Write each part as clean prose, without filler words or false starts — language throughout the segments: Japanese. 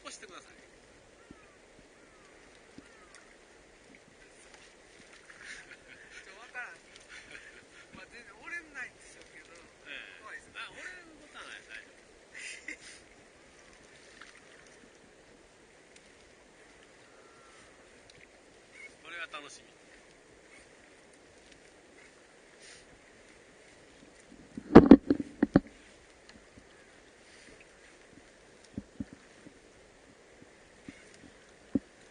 残してください。わからん。まあ全然折れないんでしょうけど、怖いですね。折れることはない、大丈夫。これが楽しみ。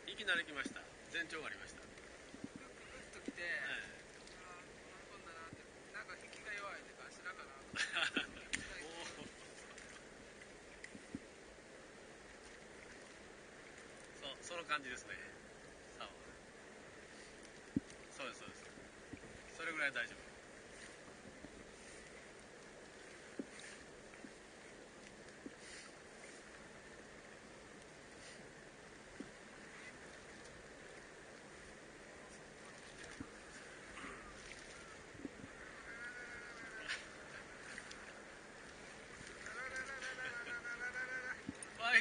いきなり来ました。前兆がありました。グッと来て、こんななって、なんか引きが弱いとか白かなとか。その感じですね。そうです。それぐらい大丈夫。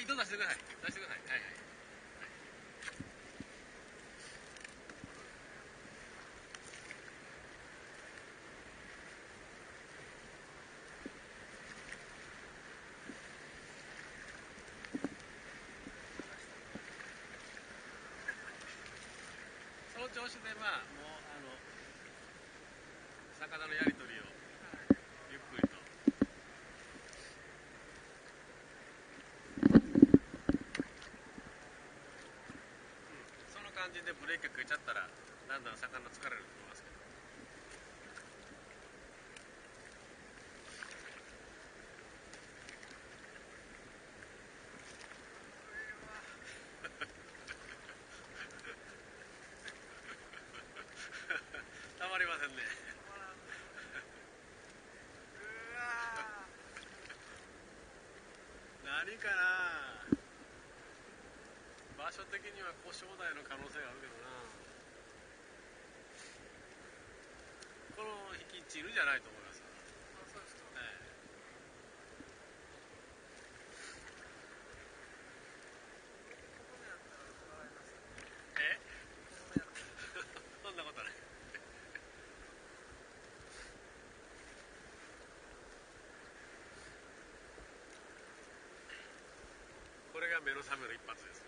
糸出してください。はい。その調子でもう魚のやり取りをゆっくりと。その感じでブレーキかけちゃったらだんだん魚疲れると思いますけど。たまりませんね。何かな。場所的には小正代の可能性があるけどな。この引き散るじゃないと思います。そうですか。そんなことない。これが目の覚める一発です。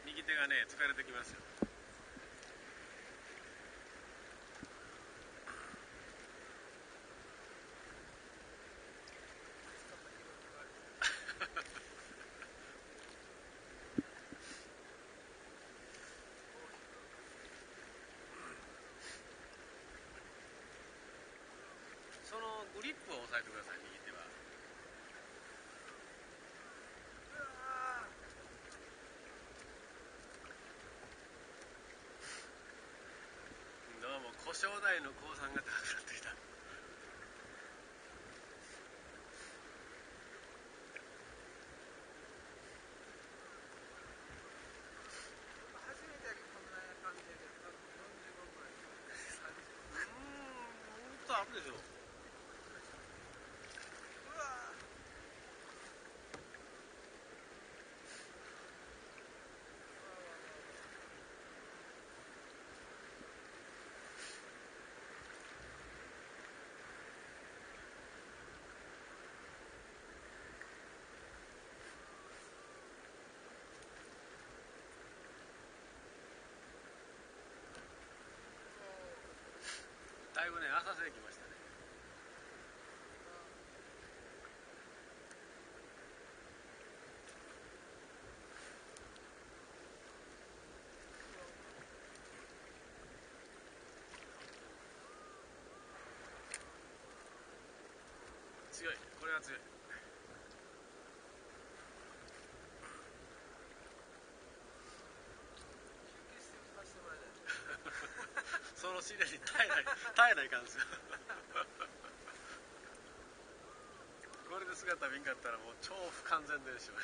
右手がね疲れてきますよ。そのグリップを押さえてください。右手はどうも小正代の降参が高くなってきた。初めてこんな感じで45分ぐらい、もっとあるでしょ。だいぶね浅瀬来ましたね。強い。これは強い。その試練に耐えないかんですよこれで姿見んかったらもう超不完全でしょ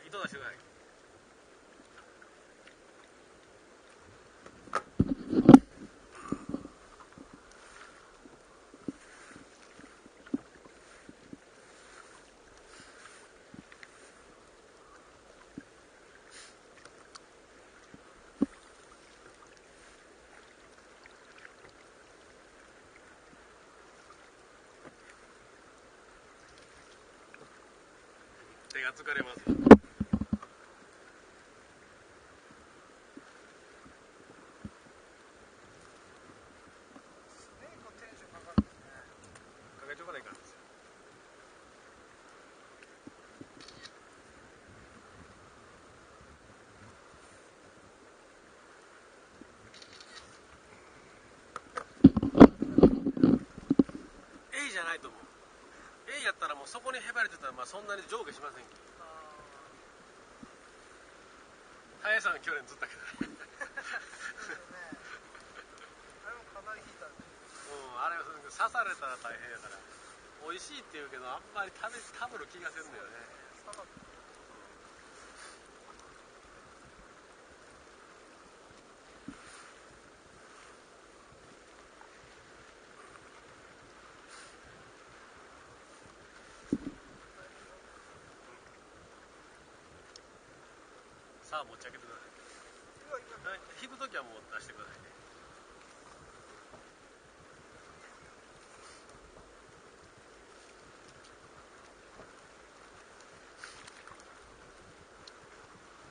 糸出してください。手が疲れます。じゃないと思う。A やったらもうそこにへばれてたらまあそんなに上下しませんけど。林さん去年釣ったけどね。あれもかなり引いたんで。あれは刺されたら大変やから。美味しいって言うけどあんまり食べる気がせんのよね。さあ持ち上げてください。引くときはもう出してくださいね。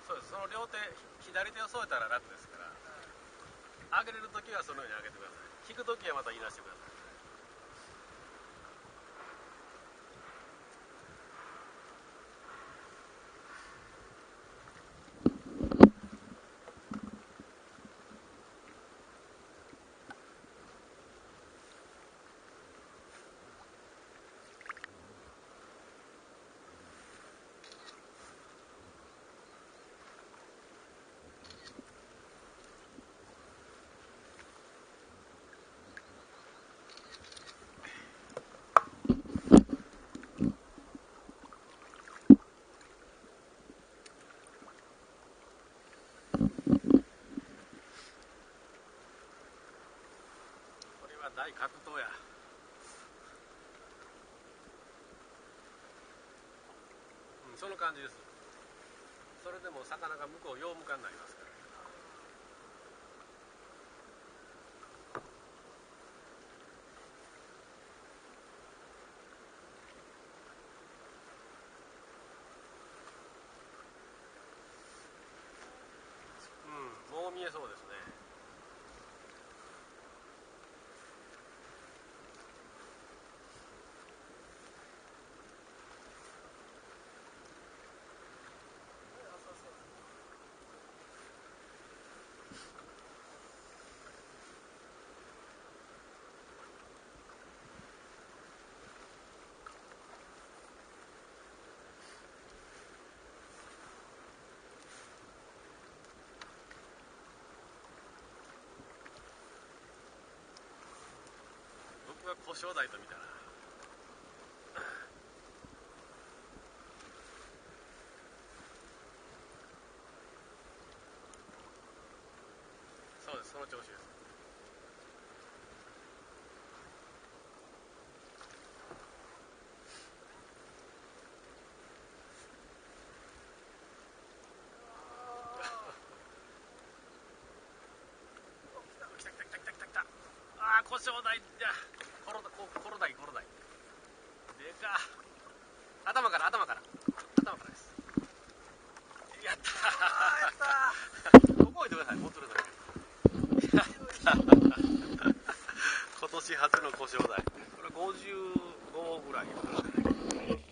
そうです。その両手左手を添えたら楽ですから、上げれるときはそのように上げてください。引くときはまたいなしてください。大格闘や。その感じです。それでも魚が向こう洋向かになりますから。もう見えそうですね。僕は故障台と見たな。そうです、その調子です。ああ、故障台じゃ。コロダイ。でか。頭からです。やったー。ここ置いてください。持ってください。年初の故障台。これ55ぐらいかな。